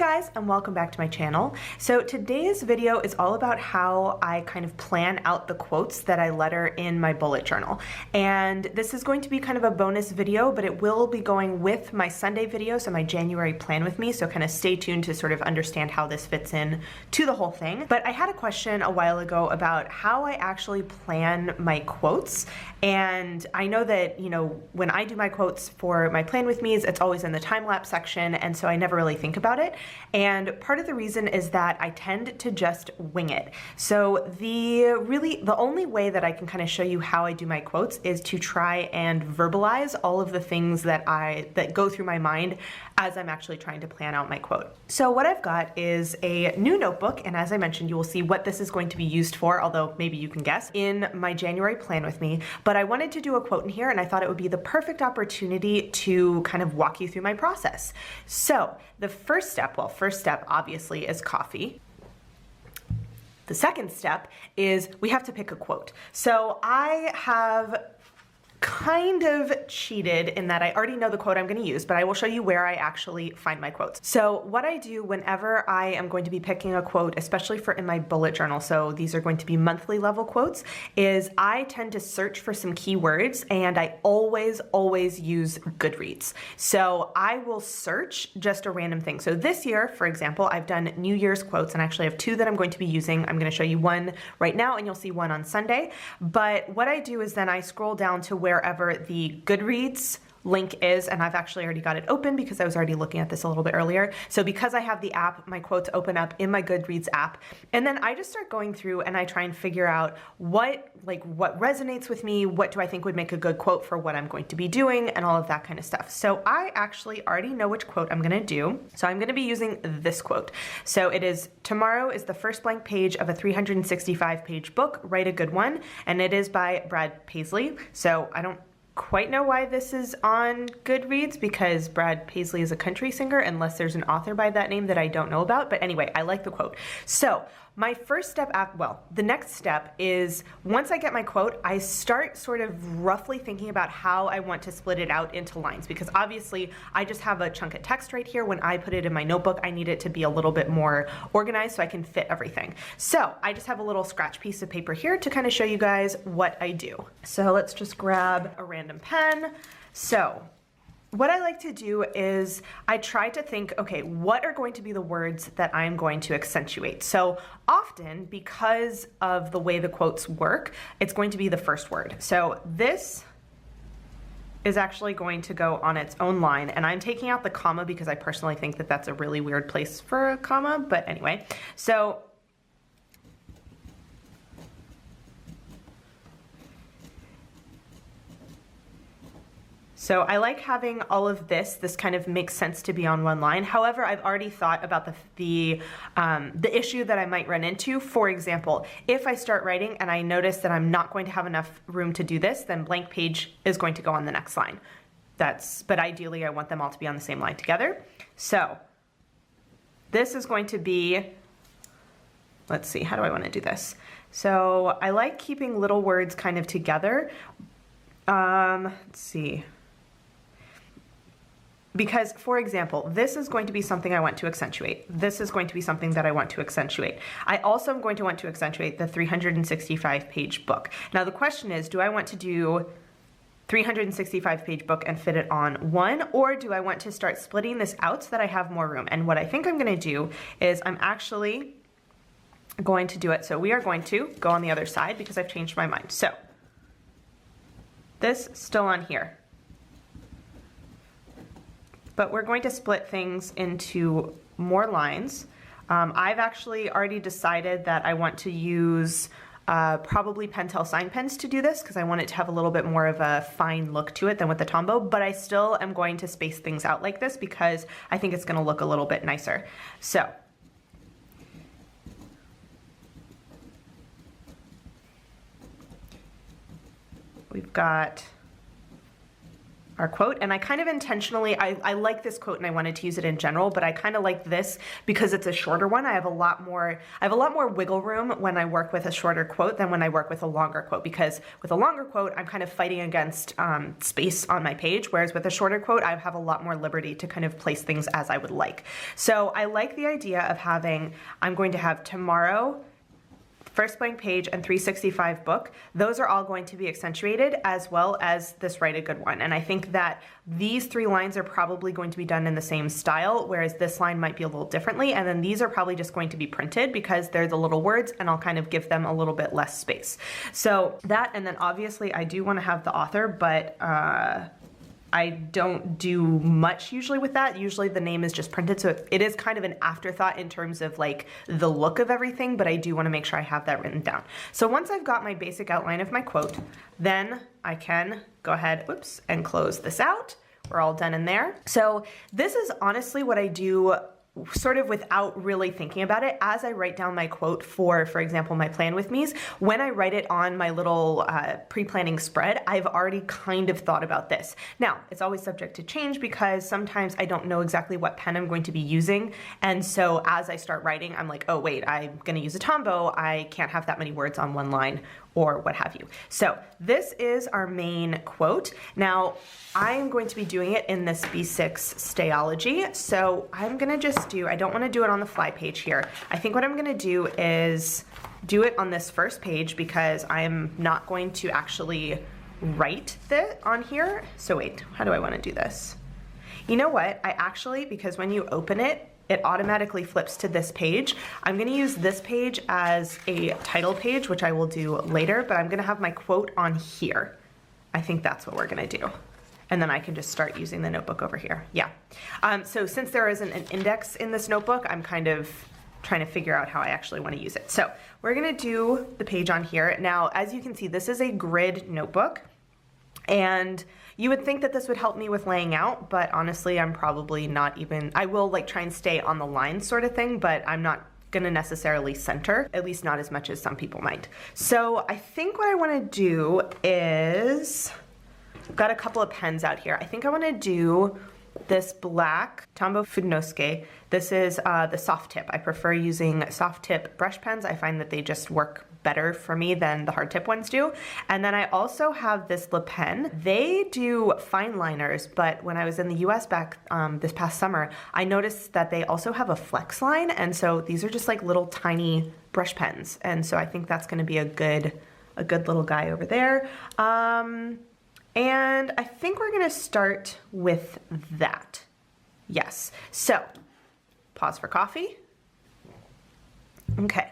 guys, and welcome back to my channel. So today's video is all about how I kind of plan out the quotes that I letter in my bullet journal. And this is going to be kind of a bonus video, but it will be going with my Sunday video, so my January plan with me, so kind of stay tuned to sort of understand how this fits in to the whole thing. But I had a question a while ago about how I actually plan my quotes. And I know that, you know, when I do my quotes for my plan with me's, it's always in the time-lapse section, and so I never really think about it. And part of the reason is that I tend to just wing it. So the only way that I can kind of show you how I do my quotes is to try and verbalize all of the things that go through my mind as I'm actually trying to plan out my quote. So what I've got is a new notebook, and as I mentioned, you will see what this is going to be used for, although maybe you can guess, in my January plan with me. But I wanted to do a quote in here, and I thought it would be the perfect opportunity to kind of walk you through my process. So the first step obviously is coffee. The second step is we have to pick a quote. So I have kind of cheated in that I already know the quote I'm going to use, but I will show you where I actually find my quotes. So what I do whenever I am going to be picking a quote, especially for in my bullet journal, so these are going to be monthly level quotes, is I tend to search for some keywords, and I always use GOODREADS. So I will search just a random thing. So this year, for example, I've done New Year's quotes, and actually I have two that I'm going to be using. I'm going to show you one right now, and you'll see one on Sunday. But what I do is then I scroll down to wherever the GOODREADS link is, and I've actually already got it open because I was already looking at this a little bit earlier. So because I have the app, my quotes open up in my GOODREADS app, and then I just start going through and I try and figure out what resonates with me, what do I think would make a good quote for what I'm going to be doing, and all of that kind of stuff. So I actually already know which quote I'm gonna do. So I'm gonna be using this quote. So it is, "Tomorrow is the first blank page of a 365-page book, write a good one," and it is by Brad Paisley. So I don't quite know why this is on GOODREADS, because Brad Paisley is a country singer, unless there's an author by that name that I don't know about. But anyway, I like the quote. So my first step, the next step is, once I get my quote, I start sort of roughly thinking about how I want to split it out into lines, because obviously I just have a chunk of text right here. When I put it in my notebook, I need it to be a little bit more organized so I can fit everything. So I just have a little scratch piece of paper here to kind of show you guys what I do. So let's just grab a random pen. So what I like to do is I try to think, okay, what are going to be the words that I'm going to accentuate? So often, because of the way the quotes work, it's going to be the first word. So this is actually going to go on its own line, and I'm taking out the comma because I personally think that that's a really weird place for a comma, but anyway. So I like having all of this kind of makes sense to be on one line. However, I've already thought about the issue that I might run into. For example, if I start writing and I notice that I'm not going to have enough room to do this, then blank page is going to go on the next line. But ideally I want them all to be on the same line together. So this is going to be, let's see, how do I want to do this? So I like keeping little words kind of together. Let's see. Because, for example, this is going to be something I want to accentuate. This is going to be something that I want to accentuate. I also am going to want to accentuate the 365-page book. Now the question is, do I want to do 365-page book and fit it on one, or do I want to start splitting this out so that I have more room? And what I think I'm going to do is I'm actually going to do it. So we are going to go on the other side because I've changed my mind. So this still on here. But we're going to split things into more lines. I've actually already decided that I want to use probably Pentel sign pens to do this, because I want it to have a little bit more of a fine look to it than with the Tombow, but I still am going to space things out like this because I think it's going to look a little bit nicer. So we've got our quote. And I kind of intentionally, I like this quote and I wanted to use it in general, but I kind of like this because it's a shorter one. I have a lot more wiggle room when I work with a shorter quote than when I work with a longer quote, because with a longer quote, I'm kind of fighting against space on my page, whereas with a shorter quote, I have a lot more liberty to kind of place things as I would like. So I like the idea of having, I'm going to have tomorrow, first blank page, and 365 book. Those are all going to be accentuated, as well as this write a good one. And I think that these 3 lines are probably going to be done in the same style, whereas this line might be a little differently. And then these are probably just going to be printed because they're the little words, and I'll kind of give them a little bit less space. So that, and then obviously I do want to have the author, but I don't do much usually with that. Usually the name is just printed, so it is kind of an afterthought in terms of like the look of everything, but I do want to make sure I have that written down. So once I've got my basic outline of my quote, then I can go ahead, oops, and close this out. We're all done in there. So this is honestly what I do sort of without really thinking about it as I write down my quote for example, my plan with me's. When I write it on my little pre-planning spread, I've already kind of thought about this. Now, it's always subject to change because sometimes I don't know exactly what pen I'm going to be using. And so as I start writing, I'm like, oh wait, I'm gonna use a Tombow. I can't have that many words on one line, or what have you. So this is our main quote. Now, I'm going to be doing it in this B6 Stayology. So I'm gonna just do, I don't wanna do it on the fly page here. I think what I'm gonna do is do it on this first page because I'm not going to actually write it on here. So wait, how do I wanna do this? You know what, I actually, because when you open it, it automatically flips to this page. I'm gonna use this page as a title page, which I will do later, but I'm gonna have my quote on here. I think that's what we're gonna do. And then I can just start using the notebook over here. Yeah. So since there isn't an index in this notebook, I'm kind of trying to figure out how I actually wanna use it. So we're gonna do the page on here. Now, as you can see, this is a grid notebook. And you would think that this would help me with laying out, but honestly, I'm probably not even, I will like try and stay on the line sort of thing, but I'm not gonna necessarily center, at least not as much as some people might. So I think what I wanna do is, I've got a couple of pens out here. I think I wanna do this black TOMBOW FUDENOSUKE. This is the soft tip. I prefer using soft tip brush pens. I find that they just work better for me than the hard tip ones do. And then I also have this Le Pen. They do fine liners, but when I was in the US back this past summer, I noticed that they also have a flex line. And so these are just like little tiny brush pens. And so I think that's gonna be a good little guy over there. And I think we're gonna start with that. Yes, so pause for coffee. Okay.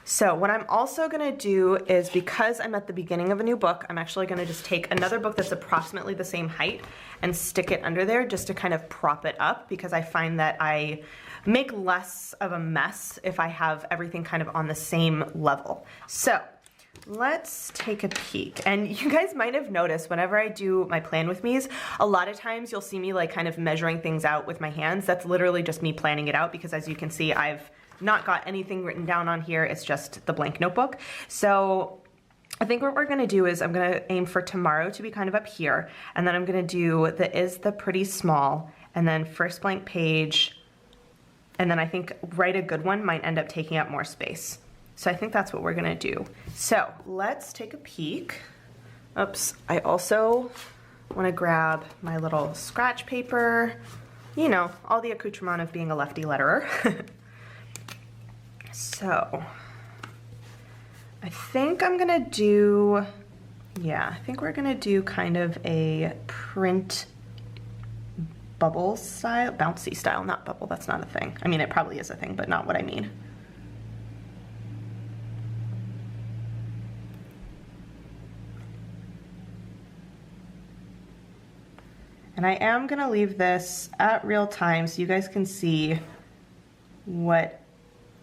So what I'm also gonna do is, because I'm at the beginning of a new book, I'm actually gonna just take another book that's approximately the same height and stick it under there just to kind of prop it up, because I find that I make less of a mess if I have everything kind of on the same level. So let's take a peek. And you guys might have noticed whenever I do my plan with me's, a lot of times you'll see me like kind of measuring things out with my hands. That's literally just me planning it out, because as you can see, I've not got anything written down on here. It's just the blank notebook. So I think what we're gonna do is I'm gonna aim for tomorrow to be kind of up here. And then I'm gonna do the is the pretty small, and then first blank page. And then I think write a good one might end up taking up more space. So I think that's what we're gonna do. So let's take a peek. Oops, I also wanna grab my little scratch paper. You know, all the accoutrement of being a lefty letterer. So I think I'm gonna do, yeah, I think we're gonna do kind of a print bubble style, bouncy style, not bubble, that's not a thing. I mean, it probably is a thing, but not what I mean. And I am gonna leave this at real time so you guys can see what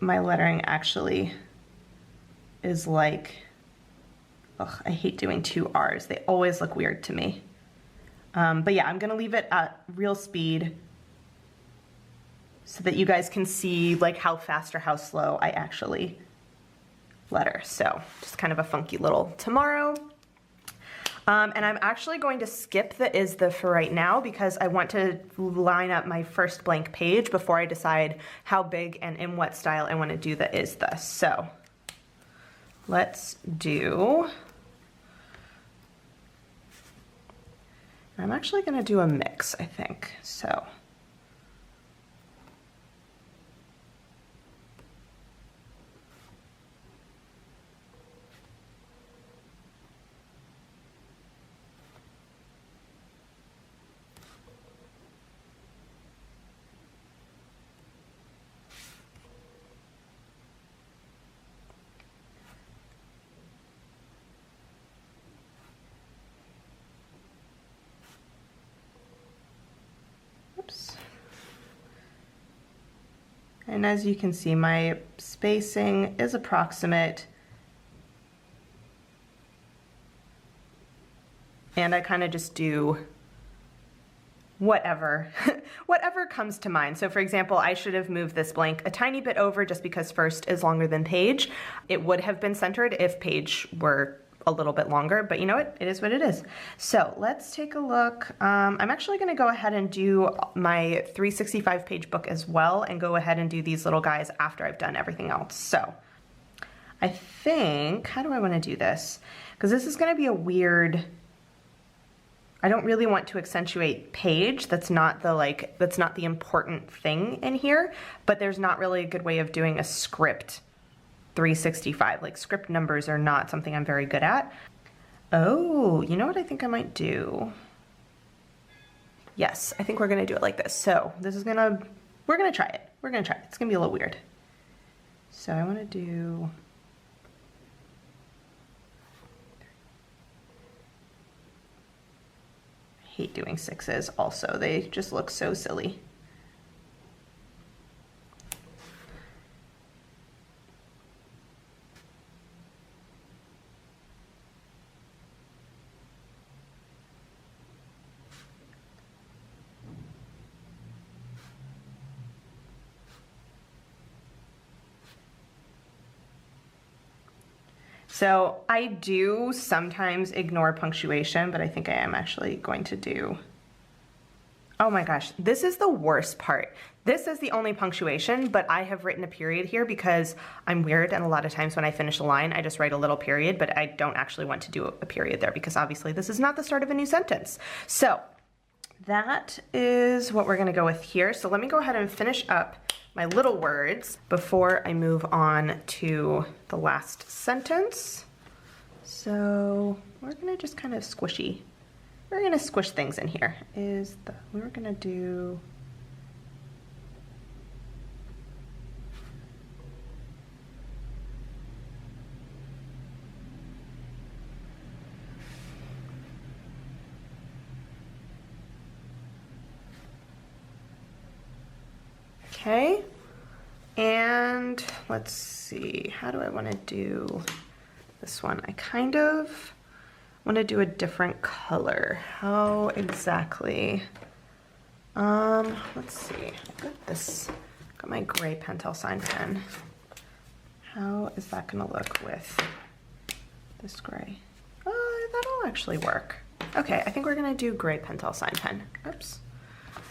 my lettering actually is like. Ugh, I hate doing two R's. They always look weird to me. But yeah, I'm gonna leave it at real speed so that you guys can see like how fast or how slow I actually letter. So just kind of a funky little tomorrow. And I'm actually going to skip the is the for right now because I want to line up my first blank page before I decide how big and in what style I want to do the is the. So let's do, I'm actually going to do a mix, I think. So and as you can see, my spacing is approximate. And I kind of just do whatever, whatever comes to mind. So for example, I should have moved this blank a tiny bit over just because first is longer than page. It would have been centered if page were a little bit longer, but you know what? It is what it is. So let's take a look. I'm actually going to go ahead and do my 365 page book as well and go ahead and do these little guys after I've done everything else. So I think, how do I want to do this? Because this is going to be a weird, I don't really want to accentuate page. That's not the that's not the important thing in here, but there's not really a good way of doing a script 365. Like script numbers are not something I'm very good at. Oh, you know what I think I might do? Yes, I think we're gonna do it like this. So this is we're gonna try it. We're gonna try it. It's gonna be a little weird. So I wanna do, I hate doing sixes also. They just look so silly. So I do sometimes ignore punctuation, but I think I am actually going to do, oh my gosh, this is the worst part. This is the only punctuation, but I have written a period here because I'm weird, and a lot of times when I finish a line, I just write a little period, but I don't actually want to do a period there because obviously this is not the start of a new sentence. So that is what we're gonna go with here. So let me go ahead and finish up my little words before I move on to the last sentence. So we're gonna just kind of we're gonna squish things in here. We're gonna do, okay, and let's see, how do I want to do this one? I kind of want to do a different color. How exactly? Let's see. Got my gray Pentel sign pen. How is that going to look with this gray? That'll actually work. Okay, I think we're going to do gray Pentel sign pen. Oops.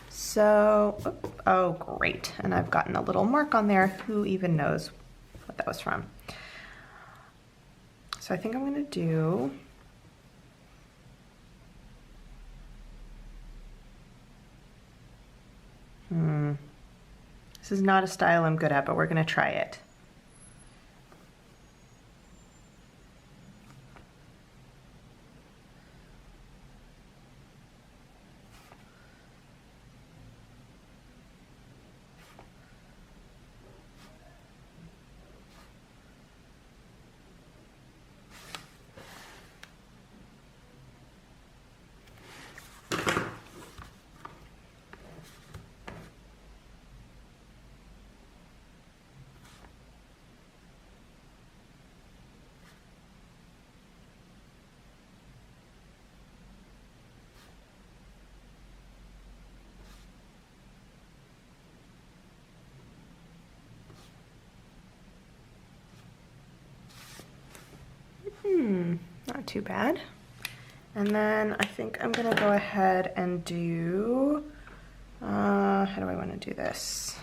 So, oh great, and I've gotten a little mark on there. Who even knows what that was from? So I think I'm gonna do, this is not a style I'm good at, but we're gonna try it. Not too bad. And then I think I'm gonna go ahead and do, how do I wanna do this?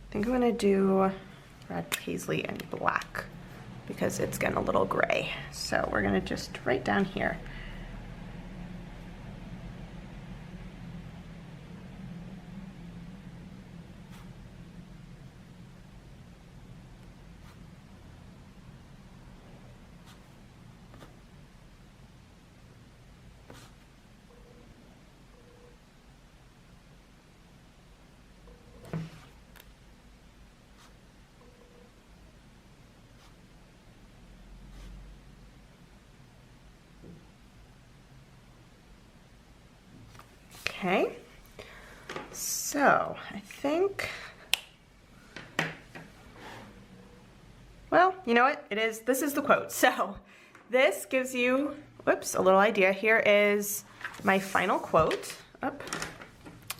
I think I'm gonna do red paisley and black because it's getting a little gray. So we're gonna just write down here. Okay, so I think, well, you know what, this is the quote. So this gives you, whoops, a little idea. Here is my final quote.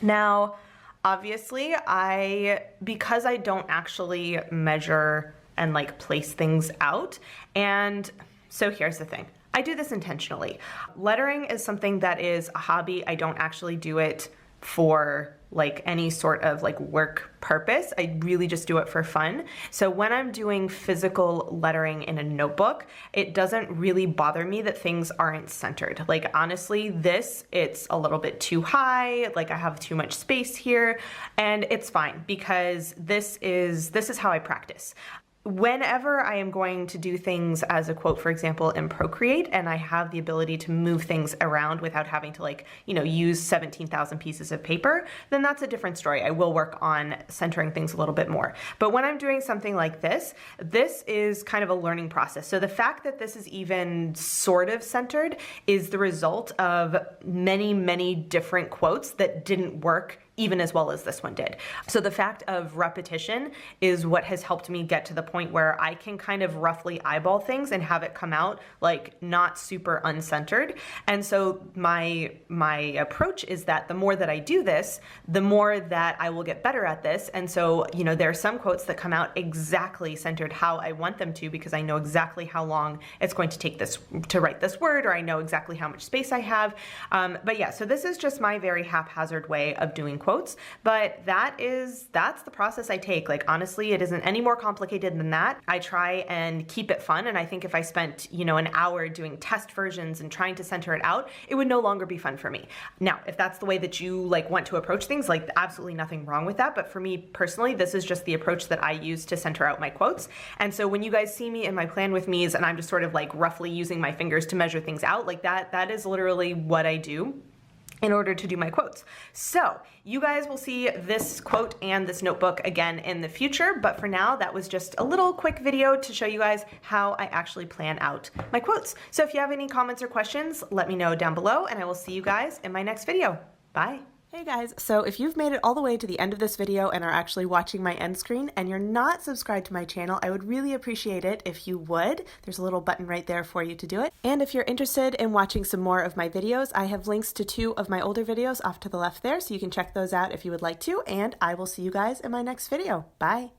Now, obviously, because I don't actually measure and like place things out, and so here's the thing. I do this intentionally. Lettering is something that is a hobby. I don't actually do it for like any sort of like work purpose. I really just do it for fun. So when I'm doing physical lettering in a notebook, it doesn't really bother me that things aren't centered. Like honestly, it's a little bit too high, like I have too much space here, and it's fine because this is how I practice. Whenever I am going to do things as a quote, for example, in Procreate, and I have the ability to move things around without having to like, use 17,000 pieces of paper, then that's a different story. I will work on centering things a little bit more. But when I'm doing something like this is kind of a learning process. So the fact that this is even sort of centered is the result of many, many different quotes that didn't work even as well as this one did. So the fact of repetition is what has helped me get to the point where I can kind of roughly eyeball things and have it come out like not super uncentered. And so my approach is that the more that I do this, the more that I will get better at this. And so, there are some quotes that come out exactly centered how I want them to, because I know exactly how long it's going to take to write this word, or I know exactly how much space I have. But yeah, so this is just my very haphazard way of doing quotes, but that's the process I take. Like honestly, it isn't any more complicated than that. I try and keep it fun, and I think if I spent an hour doing test versions and trying to center it out, it would no longer be fun for me. Now, if that's the way that you like want to approach things, like absolutely nothing wrong with that, but for me personally, this is just the approach that I use to center out my quotes. And so when you guys see me in my plan with me's and I'm just sort of like roughly using my fingers to measure things out, like that is literally what I do in order to do my quotes. So you guys will see this quote and this notebook again in the future, but for now, that was just a little quick video to show you guys how I actually plan out my quotes. So if you have any comments or questions, let me know down below, and I will see you guys in my next video. Bye. Hey guys, so if you've made it all the way to the end of this video and are actually watching my end screen and you're not subscribed to my channel, I would really appreciate it if you would. There's a little button right there for you to do it. And if you're interested in watching some more of my videos, I have links to 2 of my older videos off to the left there, so you can check those out if you would like to, and I will see you guys in my next video. Bye!